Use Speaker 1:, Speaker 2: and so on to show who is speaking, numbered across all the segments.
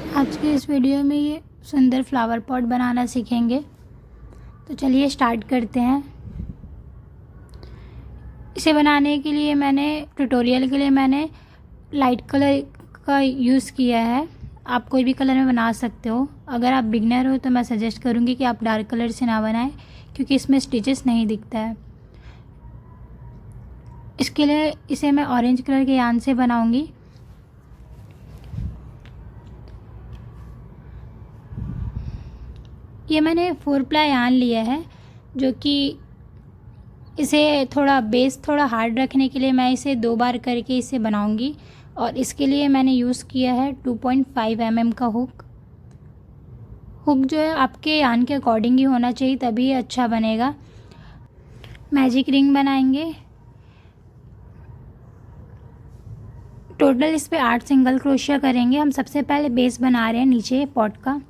Speaker 1: आज के इस वीडियो में ये सुंदर फ्लावर पॉट बनाना सीखेंगे। तो चलिए स्टार्ट करते हैं। इसे बनाने के लिए ट्यूटोरियल के लिए मैंने लाइट कलर का यूज़ किया है। आप कोई भी कलर में बना सकते हो। अगर आप बिगनर हो तो मैं सजेस्ट करूँगी कि आप डार्क कलर से ना बनाएं, क्योंकि इसमें स्टिचेस नहीं दिखता है। इसके लिए इसे मैं ऑरेंज कलर के यान से बनाऊँगी। ये मैंने 4 प्लाई यान लिया है, जो कि इसे थोड़ा हार्ड रखने के लिए मैं इसे 2 बार करके इसे बनाऊंगी। और इसके लिए मैंने यूज़ किया है 2.5 mm का हुक जो है आपके यान के अकॉर्डिंग ही होना चाहिए, तभी ये अच्छा बनेगा। मैजिक रिंग बनाएंगे। टोटल इस पे 8 सिंगल क्रोशिया करेंगे। हम सबसे पहले बेस बना रहे हैं नीचे पॉट का।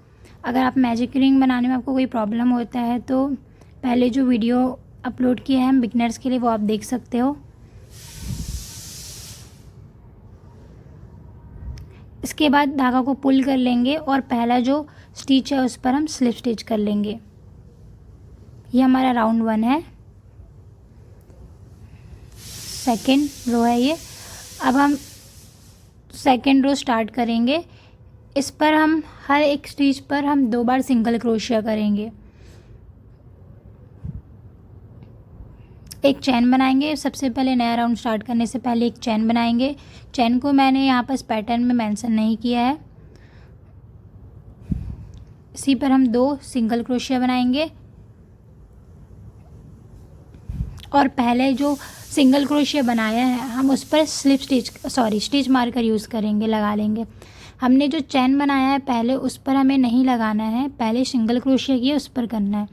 Speaker 1: अगर आप मैजिक रिंग बनाने में आपको कोई प्रॉब्लम होता है तो पहले जो वीडियो अपलोड किया है हम बिगनर्स के लिए, वो आप देख सकते हो। इसके बाद धागा को पुल कर लेंगे और पहला जो स्टिच है उस पर हम स्लिप स्टिच कर लेंगे। ये हमारा राउंड 1 है, सेकेंड रो है ये। अब हम सेकेंड रो स्टार्ट करेंगे। इस पर हम हर एक स्टिच पर हम 2 बार सिंगल क्रोशिया करेंगे। एक चैन बनाएंगे। सबसे पहले नया राउंड स्टार्ट करने से पहले एक चैन बनाएंगे। चैन को मैंने यहाँ पर पैटर्न में मेंशन नहीं किया है। इसी पर हम 2 सिंगल क्रोशिया बनाएंगे और पहले जो सिंगल क्रोशिया बनाया है हम उस पर स्टिच मार्कर यूज़ करेंगे, लगा लेंगे। हमने जो चैन बनाया है पहले उस पर हमें नहीं लगाना है, पहले सिंगल क्रोशिया किया उस पर करना है।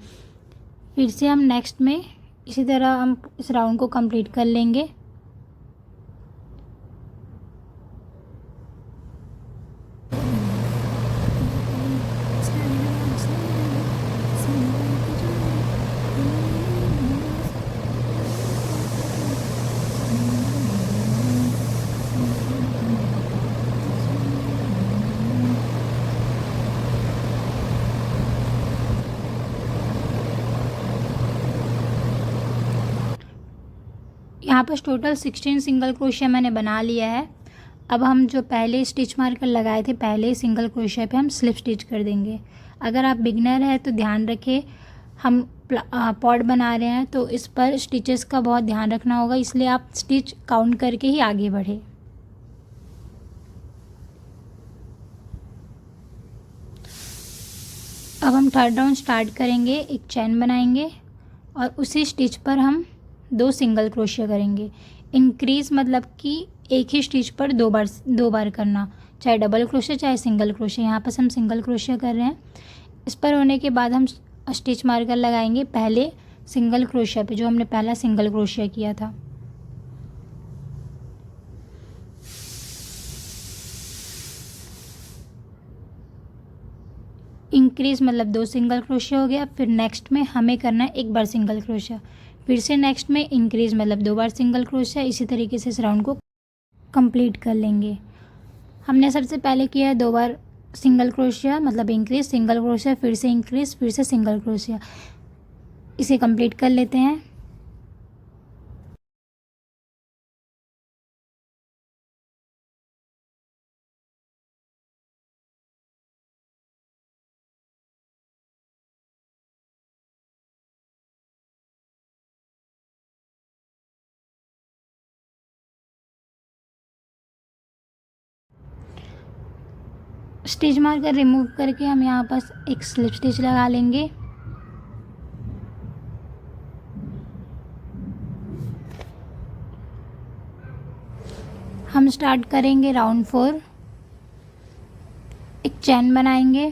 Speaker 1: फिर से हम नेक्स्ट में इसी तरह हम इस राउंड को कंप्लीट कर लेंगे। यहाँ पर टोटल 16 सिंगल क्रोशिया मैंने बना लिया है। अब हम जो पहले स्टिच मार्कर लगाए थे पहले सिंगल क्रोशिया पे हम स्लिप स्टिच कर देंगे। अगर आप बिगनर है तो ध्यान रखें, हम पॉट बना रहे हैं तो इस पर स्टिचेस का बहुत ध्यान रखना होगा, इसलिए आप स्टिच काउंट करके ही आगे बढ़े। अब हम थर्ड राउंड स्टार्ट करेंगे। एक चैन बनाएंगे और उसी स्टिच पर हम 2 सिंगल क्रोशिया करेंगे। इंक्रीज मतलब कि एक ही स्टिच पर 2 बार करना, चाहे डबल क्रोशिया चाहे सिंगल क्रोशिया। यहाँ पर हम सिंगल क्रोशिया कर रहे हैं। इस पर होने के बाद हम स्टिच मार्कर लगाएंगे पहले सिंगल क्रोशिया पे, जो हमने पहला सिंगल क्रोशिया किया था। इंक्रीज मतलब 2 सिंगल क्रोशिया हो गया। फिर नेक्स्ट में हमें करना है 1 बार सिंगल क्रोशिया। फिर से नेक्स्ट में इंक्रीज मतलब 2 बार सिंगल क्रोशिया। इसी तरीके से इस राउंड को कंप्लीट कर लेंगे। हमने सबसे पहले किया है 2 बार सिंगल क्रोशिया मतलब इंक्रीज, सिंगल क्रोशिया, फिर से इंक्रीज, फिर से सिंगल क्रोशिया। इसे कंप्लीट कर लेते हैं। स्टिच मार्कर रिमूव करके हम यहाँ पर एक स्लिप स्टिच लगा लेंगे। हम स्टार्ट करेंगे राउंड 4। एक चैन बनाएंगे।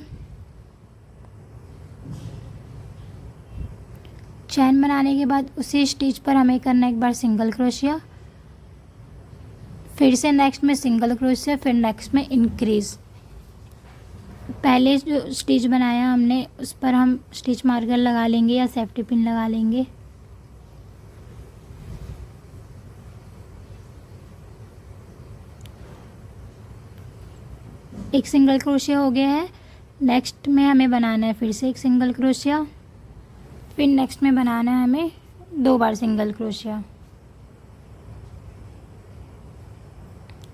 Speaker 1: चैन बनाने के बाद उसी स्टिच पर हमें करना है 1 बार सिंगल क्रोशिया, फिर से नेक्स्ट में सिंगल क्रोशिया, फिर नेक्स्ट में इंक्रीज। पहले जो स्टिच बनाया हमने उस पर हम स्टिच मार्कर लगा लेंगे या सेफ्टी पिन लगा लेंगे। एक सिंगल क्रोशिया हो गया है। नेक्स्ट में हमें बनाना है फिर से एक सिंगल क्रोशिया, फिर नेक्स्ट में बनाना है हमें 2 बार सिंगल क्रोशिया।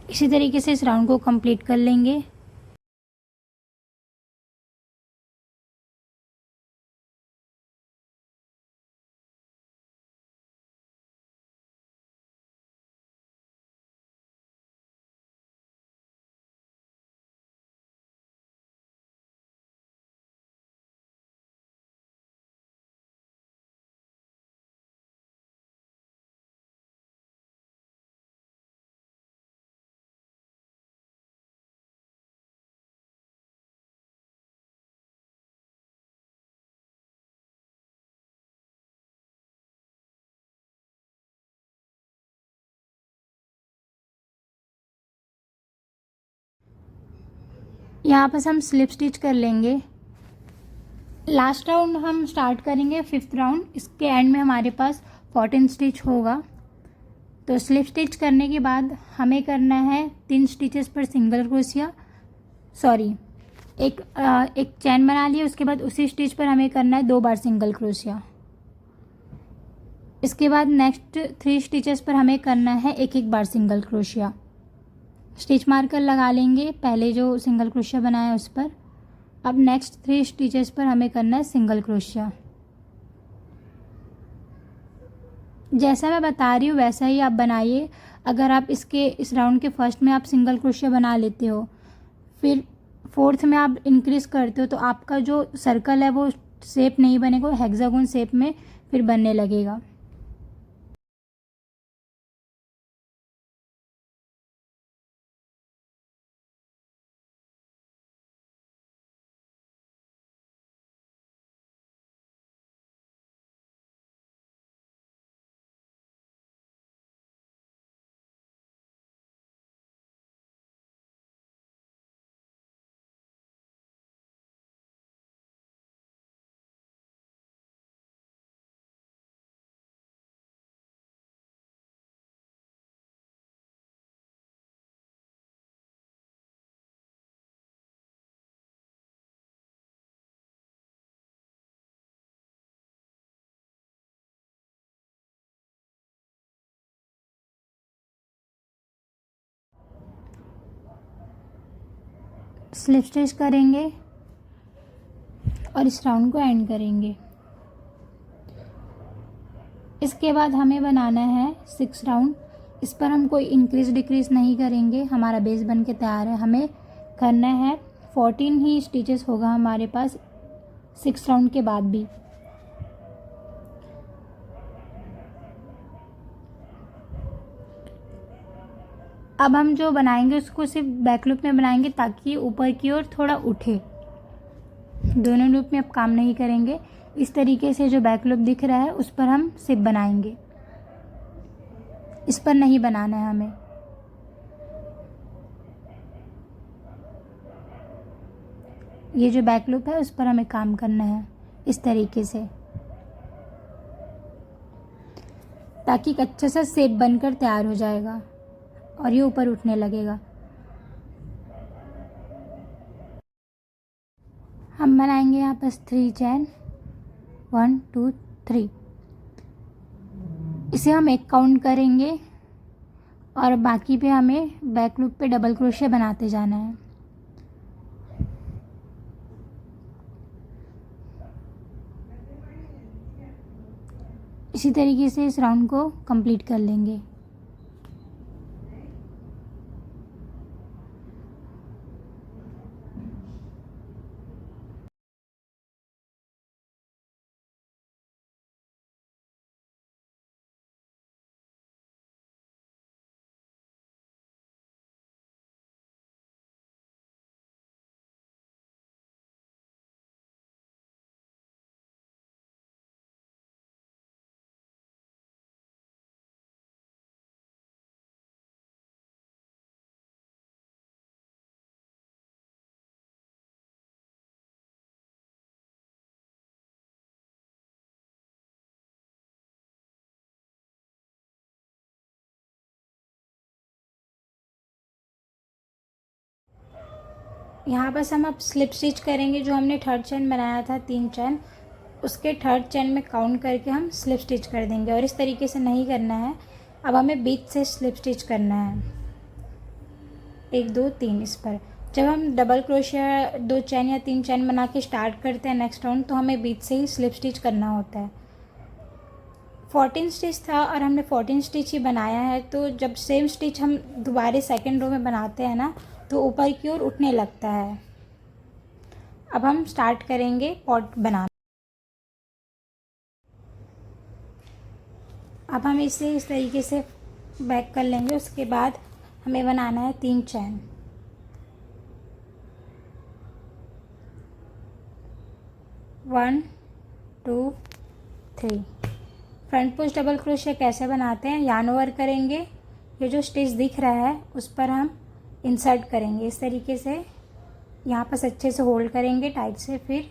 Speaker 1: इसी तरीके से इस राउंड को कंप्लीट कर लेंगे। यहाँ पर हम स्लिप स्टिच कर लेंगे। लास्ट राउंड हम स्टार्ट करेंगे 5th राउंड, इसके एंड में हमारे पास 14 स्टिच होगा। तो स्लिप स्टिच करने के बाद हमें करना है 3 स्टिचेस पर सिंगल क्रोशिया, सॉरी एक चैन बना लिया, उसके बाद उसी स्टिच पर हमें करना है 2 बार सिंगल क्रोशिया। इसके बाद नेक्स्ट 3 स्टिचेस पर हमें करना है एक बार सिंगल क्रोशिया। स्टिच मार्कर लगा लेंगे पहले जो सिंगल क्रोशिया बनाया उस पर। अब नेक्स्ट 3 स्टिचेस पर हमें करना है सिंगल क्रोशिया। जैसा मैं बता रही हूँ वैसा ही आप बनाइए। अगर आप इस राउंड के फर्स्ट में आप सिंगल क्रोशिया बना लेते हो, फिर 4th में आप इंक्रीज करते हो, तो आपका जो सर्कल है वो शेप नहीं बनेगा, हेक्सागोन शेप में फिर बनने लगेगा। स्लिप स्टिच करेंगे और इस राउंड को एंड करेंगे। इसके बाद हमें बनाना है 6 राउंड। इस पर हम कोई इंक्रीज डिक्रीज नहीं करेंगे, हमारा बेस बन के तैयार है। हमें करना है 14 ही स्टिचेस होगा हमारे पास 6 राउंड के बाद भी। अब हम जो बनाएंगे उसको सिर्फ बैक लूप में बनाएंगे ताकि ऊपर की ओर थोड़ा उठे, दोनों लूप में अब काम नहीं करेंगे। इस तरीके से जो बैक लूप दिख रहा है उस पर हम सिप बनाएंगे, इस पर नहीं बनाना है हमें। ये जो बैक लूप है उस पर हमें काम करना है इस तरीके से, ताकि एक अच्छा सा शेप बनकर तैयार हो जाएगा और ये ऊपर उठने लगेगा। हम बनाएंगे यहाँ पर 3 चैन, 1 2 3। इसे हम एक काउंट करेंगे और बाकी पे हमें बैक लूप पे डबल क्रोशिया बनाते जाना है। इसी तरीके से इस राउंड को कंप्लीट कर लेंगे। यहाँ बस हम अब स्लिप स्टिच करेंगे। जो हमने थर्ड चेन बनाया था 3 चेन, उसके थर्ड चेन में काउंट करके हम स्लिप स्टिच कर देंगे। और इस तरीके से नहीं करना है, अब हमें बीच से स्लिप स्टिच करना है। 1 2 3 इस पर। जब हम डबल क्रोशिया 2 चेन या 3 चेन बना के स्टार्ट करते हैं नेक्स्ट राउंड, तो हमें बीच से ही स्लिप स्टिच करना होता है। 14 स्टिच था और हमने 14 स्टिच ही बनाया है, तो जब सेम स्टिच हम दोबारा सेकेंड रो में बनाते हैं ना, तो ऊपर की ओर उठने लगता है। अब हम स्टार्ट करेंगे पॉट बनाना। अब हम इसे इस तरीके से बैक कर लेंगे। उसके बाद हमें बनाना है 3 चैन। 1 2 3। फ्रंट पोस्ट डबल क्रोशिया कैसे बनाते हैं, यार्न ओवर करेंगे। ये जो स्टिच दिख रहा है उस पर हम इंसर्ट करेंगे इस तरीके से। यहाँ पर अच्छे से होल्ड करेंगे टाइट से, फिर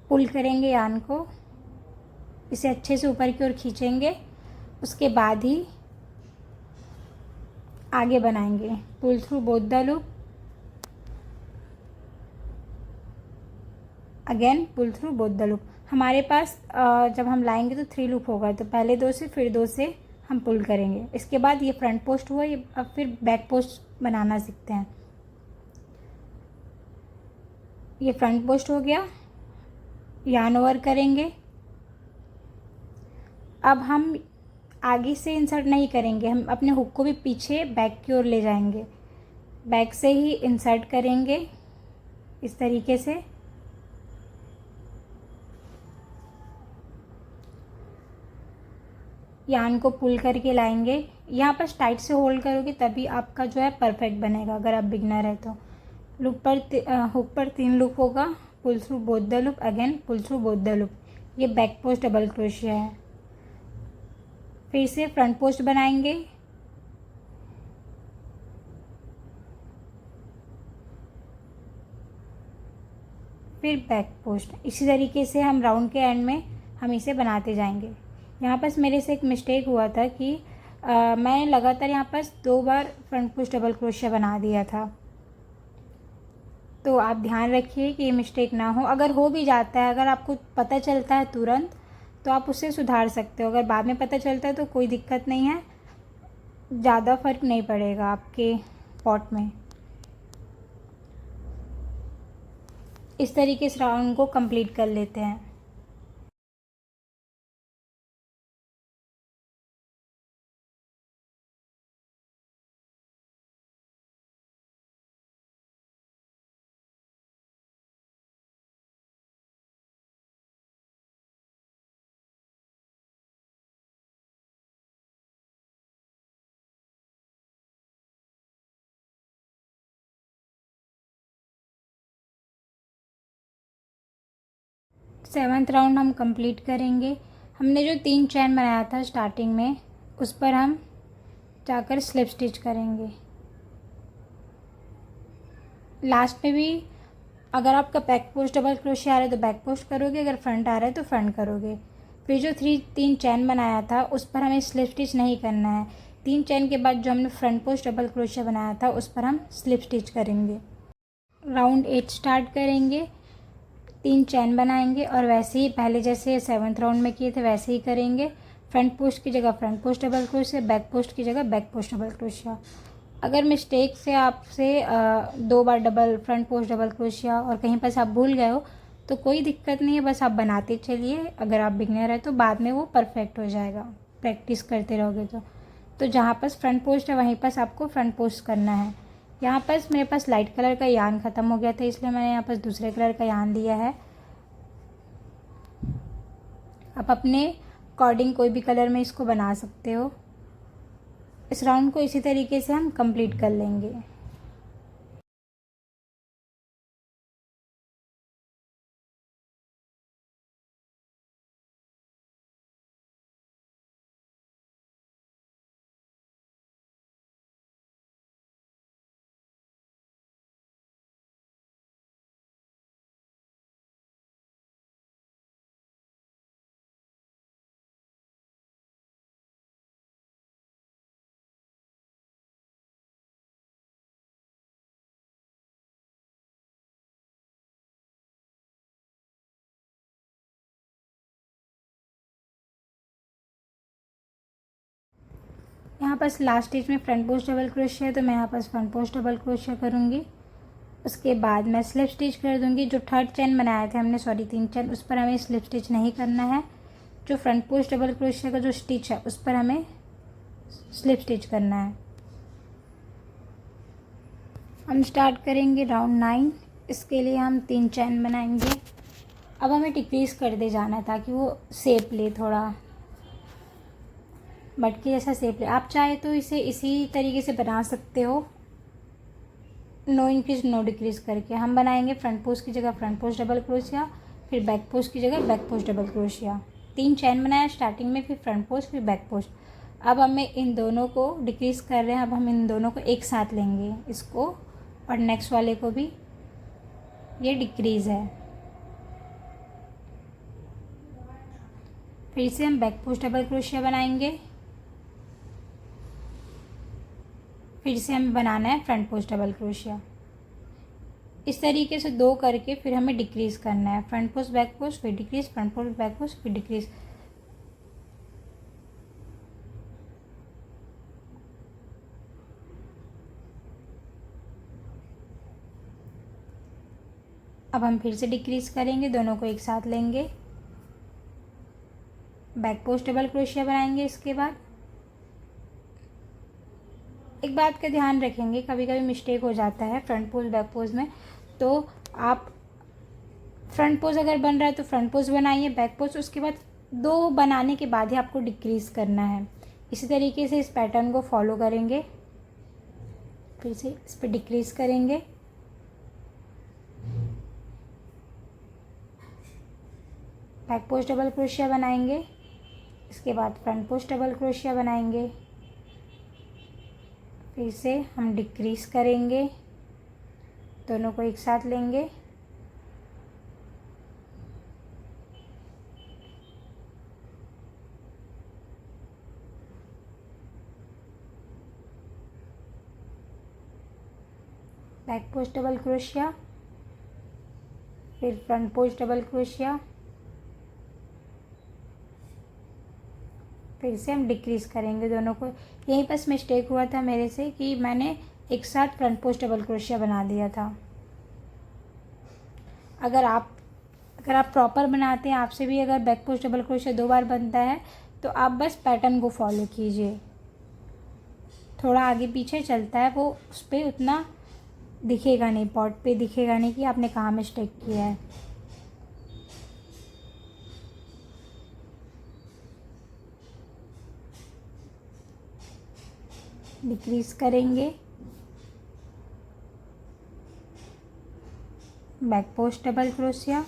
Speaker 1: पुल करेंगे यार्न को, इसे अच्छे से ऊपर की ओर खींचेंगे। उसके बाद ही आगे बनाएंगे। Pull through both the loop, again pull through both the loop. हमारे पास जब हम लाएंगे तो 3 लूप होगा, तो पहले 2 से फिर 2 से हम पुल करेंगे। इसके बाद ये फ्रंट पोस्ट हुआ, ये अब फिर बैक पोस्ट बनाना सीखते हैं। ये फ्रंट पोस्ट हो गया, यार्न ओवर करेंगे। अब हम आगे से इंसर्ट नहीं करेंगे, हम अपने हुक को भी पीछे बैक की ओर ले जाएंगे। बैक से ही इंसर्ट करेंगे इस तरीके से। यार्न को पुल करके लाएंगे। यहाँ पर टाइट से होल्ड करोगे तभी आपका जो है परफेक्ट बनेगा, अगर आप बिगनर है तो। लूप पर हुक पर 3 लूप होगा। Pull through both the loop, again pull through both the loop. ये बैक पोस्ट डबल क्रोशिया है। फिर से फ्रंट पोस्ट बनाएंगे। फिर बैक पोस्ट। इसी तरीके से हम राउंड के एंड में हम इसे बनाते जाएंगे। यहाँ पर मेरे से एक मिस्टेक हुआ था कि मैंने लगातार यहाँ पर 2 बार फ्रंट पोस्ट डबल क्रोशिया बना दिया था। तो आप ध्यान रखिए कि ये मिस्टेक ना हो। अगर हो भी जाता है, अगर आपको पता चलता है तुरंत, तो आप उसे सुधार सकते हो। अगर बाद में पता चलता है तो कोई दिक्कत नहीं है, ज़्यादा फर्क नहीं पड़ेगा आपके पॉट में। इस तरीके से राउंड को कंप्लीट कर लेते हैं। सेवन्थ राउंड हम कंप्लीट करेंगे। हमने जो 3 चैन बनाया था स्टार्टिंग में, उस पर हम जाकर स्लिप स्टिच करेंगे। लास्ट में भी अगर आपका बैक पोस्ट डबल क्रोशिया आ रहा है तो बैक पोस्ट करोगे, अगर फ्रंट आ रहा है तो फ्रंट करोगे। फिर जो 3 चैन बनाया था उस पर हमें स्लिप स्टिच नहीं करना है। 3 चैन के बाद जो हमने फ्रंट पोस्ट डबल क्रोशिया बनाया था उस पर हम स्लिप स्टिच करेंगे। राउंड 8 स्टार्ट करेंगे। 3 चैन बनाएंगे और वैसे ही पहले जैसे 7th राउंड में किए थे वैसे ही करेंगे। फ्रंट पोस्ट की जगह front post double crochet, back post की जगह बैक पोस्ट डबल क्रोशिया। अगर मिस्टेक से आपसे 2 बार double front post double crochet और कहीं पर से आप भूल गए हो तो कोई दिक्कत नहीं है, बस आप बनाते चलिए। अगर आप बिगनर है तो बाद में वो परफेक्ट हो जाएगा, प्रैक्टिस करते रहोगे तो जहाँ पर फ्रंट पोस्ट है वहीं पर आपको फ्रंट पोस्ट करना है। यहाँ पर मेरे पास लाइट कलर का यार्न ख़त्म हो गया था, इसलिए मैंने यहाँ पर दूसरे कलर का यार्न लिया है। आप अपने अकॉर्डिंग कोई भी कलर में इसको बना सकते हो। इस राउंड को इसी तरीके से हम कंप्लीट कर लेंगे। यहाँ पर लास्ट स्टिच में फ्रंट पोस्ट डबल क्रोशिया है, तो मैं यहाँ पर फ्रंट पोस्ट डबल क्रोशिया करूँगी। उसके बाद मैं स्लिप स्टिच कर दूँगी। जो थर्ड चेन बनाए थे हमने, सॉरी 3 चेन, उस पर हमें स्लिप स्टिच नहीं करना है। जो फ्रंट पोस्ट डबल क्रोशिया का जो स्टिच है उस पर हमें स्लिप स्टिच करना है। हम स्टार्ट करेंगे राउंड 9। इसके लिए हम 3 चेन बनाएंगे। अब हमें डिक्रीज़ करते जाना है ताकि वो शेप ले, थोड़ा मटकी जैसा शेप ले। आप चाहे तो इसे इसी तरीके से बना सकते हो, नो इंक्रीज नो डिक्रीज़ करके। हम बनाएंगे फ्रंट पोस्ट की जगह फ्रंट पोस्ट डबल क्रोशिया, फिर बैक पोस्ट की जगह back post double crochet. 3 chain बनाया स्टार्टिंग में, फिर फ्रंट पोस्ट फिर बैक पोस्ट। अब हमें इन दोनों को डिक्रीज़ कर रहे हैं। अब हम इन दोनों को एक साथ लेंगे, इसको और नेक्स्ट वाले को भी। ये डिक्रीज़ है। फिर से हम बैक पोस्ट डबल क्रोशिया बनाएंगे। फिर से हमें बनाना है फ्रंट पोस्ट डबल क्रोशिया। इस तरीके से 2 करके फिर हमें डिक्रीज़ करना है। फ्रंट पोस्ट बैक पोस्ट फिर decrease, front post back post फिर डिक्रीज़। अब हम फिर से डिक्रीज़ करेंगे, दोनों को एक साथ लेंगे, बैक पोस्ट डबल क्रोशिया बनाएंगे। इसके बाद एक बात का ध्यान रखेंगे, कभी कभी मिस्टेक हो जाता है फ्रंट पोस्ट बैक पोस्ट में। तो आप फ्रंट पोस्ट अगर बन रहा है तो फ्रंट पोस्ट बनाइए, बैक पोस्ट उसके बाद 2 बनाने के बाद ही आपको डिक्रीज़ करना है। इसी तरीके से इस पैटर्न को फॉलो करेंगे। फिर से इस पर डिक्रीज़ करेंगे, बैक पोस्ट डबल क्रोशिया बनाएंगे। इसके बाद फ्रंट पोस्ट डबल क्रोशिया बनाएंगे। फिर से हम डिक्रीज़ करेंगे, दोनों को एक साथ लेंगे, बैक पोस्ट डबल क्रोशिया, फिर फ्रंट पोस्ट डबल क्रोशिया। फिर से हम डिक्रीज़ करेंगे दोनों को। यहीं पर मिस्टेक हुआ था मेरे से कि मैंने एक साथ फ्रंट पोस्ट डबल क्रोशिया बना दिया था। अगर आप प्रॉपर बनाते हैं, आपसे भी अगर बैक पोस्ट डबल क्रोशिया 2 बार बनता है तो आप बस पैटर्न को फॉलो कीजिए। थोड़ा आगे पीछे चलता है, वो उस पर उतना दिखेगा नहीं, पॉट पे दिखेगा नहीं कि आपने कहाँ मिस्टेक किया है। डिक्रीज़ करेंगे, back post double crochet,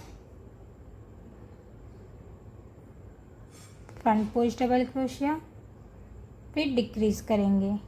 Speaker 1: front post double crochet, फिर डिक्रीज़ करेंगे।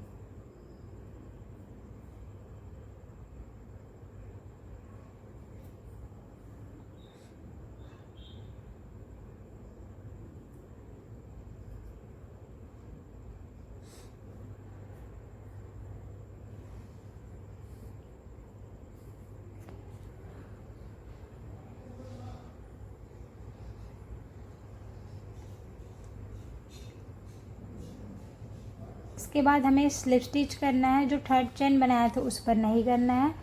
Speaker 1: इसके बाद हमें स्लिप स्टिच करना है। जो थर्ड चेन बनाया था उस पर नहीं करना है।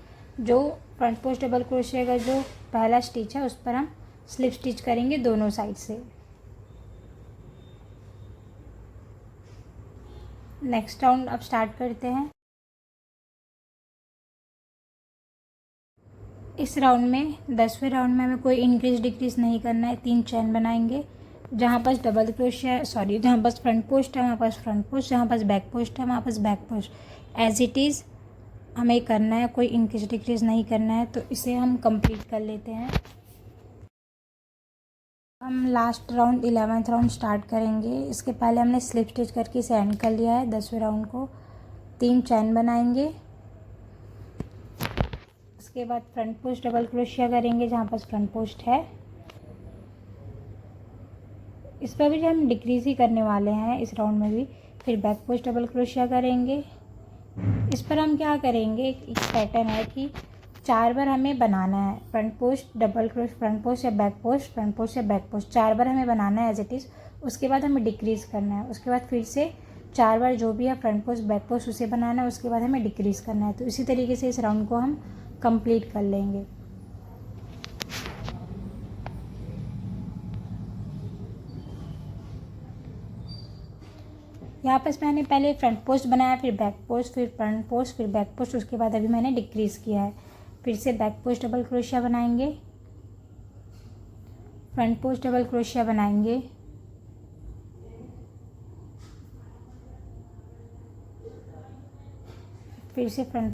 Speaker 1: जो फ्रंट पोस्ट डबल क्रोशिया का जो पहला स्टिच है उस पर हम स्लिप स्टिच करेंगे दोनों साइड से। नेक्स्ट राउंड अब स्टार्ट करते हैं। इस राउंड में 10वें राउंड में हमें कोई इंक्रीज डिक्रीज नहीं करना है। 3 चेन बनाएंगे। जहाँ पास डबल क्रोशिया सॉरी जहाँ पास फ्रंट पोस्ट है वहाँ पास फ्रंट पोस्ट, जहाँ पास बैक पोस्ट है वहाँ पास back post, as it is हमें करना है, कोई इंक्रीज डिक्रीज नहीं करना है। तो इसे हम कंप्लीट कर लेते हैं। हम last round 11th round start करेंगे। इसके पहले हमने स्लिप स्टिच करके इसे एंड कर लिया है। 10वें राउंड को 3 चेन बनाएंगे। उसके बाद फ्रंट पोस्ट डबल क्रोशिया करेंगे जहाँ पास फ्रंट पोस्ट है। इस पर भी हम डिक्रीज ही करने वाले हैं इस राउंड में भी। फिर बैक पोस्ट डबल क्रोशिया करेंगे। इस पर हम क्या करेंगे, एक पैटर्न है कि 4 बार हमें बनाना है। Front post double crochet, front post या बैक पोस्ट, फ्रंट पोस्ट या बैक पोस्ट 4 बार हमें बनाना है एज इट इज़। उसके बाद हमें डिक्रीज़ करना है। उसके बाद फिर से 4 बार जो भी है फ्रंट पोस्ट बैक पोस्ट उसे बनाना है, उसके बाद हमें डिक्रीज़ करना है। तो इसी तरीके से इस राउंड को हम कंप्लीट कर लेंगे। यहाँ पर मैंने पहले फ्रंट पोस्ट बनाया, फिर बैक पोस्ट, फिर फ्रंट पोस्ट, फिर बैक पोस्ट, उसके बाद अभी मैंने डिक्रीज़ किया है। फिर से बैक पोस्ट डबल क्रोशिया बनाएंगे, फ्रंट पोस्ट डबल क्रोशिया बनाएंगे, फिर से फ्रंट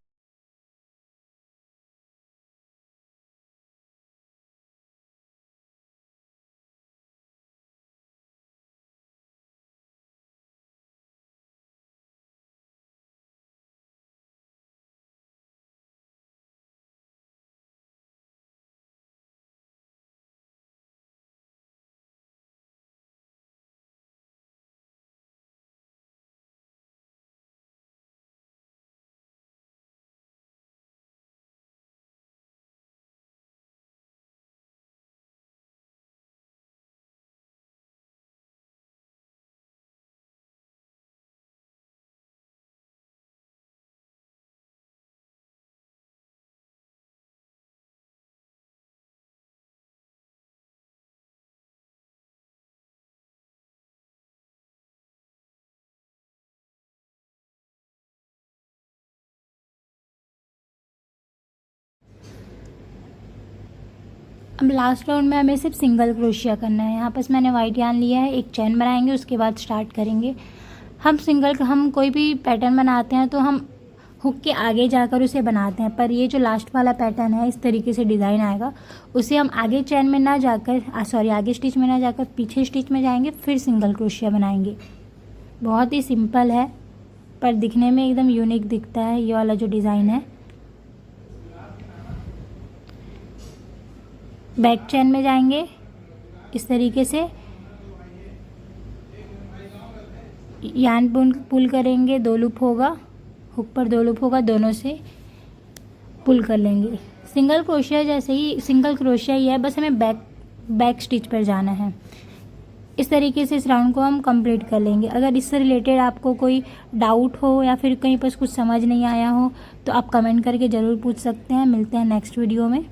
Speaker 1: अब लास्ट राउंड में हमें सिर्फ सिंगल क्रोशिया करना है। यहाँ पर मैंने वाइट यार्न लिया है, एक चैन बनाएंगे, उसके बाद स्टार्ट करेंगे। हम कोई भी पैटर्न बनाते हैं तो हम हुक के आगे जाकर उसे बनाते हैं, पर ये जो लास्ट वाला पैटर्न है इस तरीके से डिज़ाइन आएगा, उसे हम आगे चैन में ना जाकर आगे स्टिच में ना जाकर पीछे स्टिच में जाएंगे, फिर सिंगल क्रोशिया बनाएंगे। बहुत ही सिंपल है पर दिखने में एकदम यूनिक दिखता है ये वाला जो डिज़ाइन है। बैक चैन में जाएंगे इस तरीके से, यार्न पुल करेंगे, 2 लूप होगा, हुक पर 2 लूप होगा, दोनों से पुल कर लेंगे। सिंगल क्रोशिया जैसे ही सिंगल क्रोशिया ही है, बस हमें बैक स्टिच पर जाना है। इस तरीके से इस राउंड को हम कंप्लीट कर लेंगे। अगर इससे रिलेटेड आपको कोई डाउट हो या फिर कहीं पर कुछ समझ नहीं आया हो तो आप कमेंट करके ज़रूर पूछ सकते हैं। मिलते हैं नेक्स्ट वीडियो में।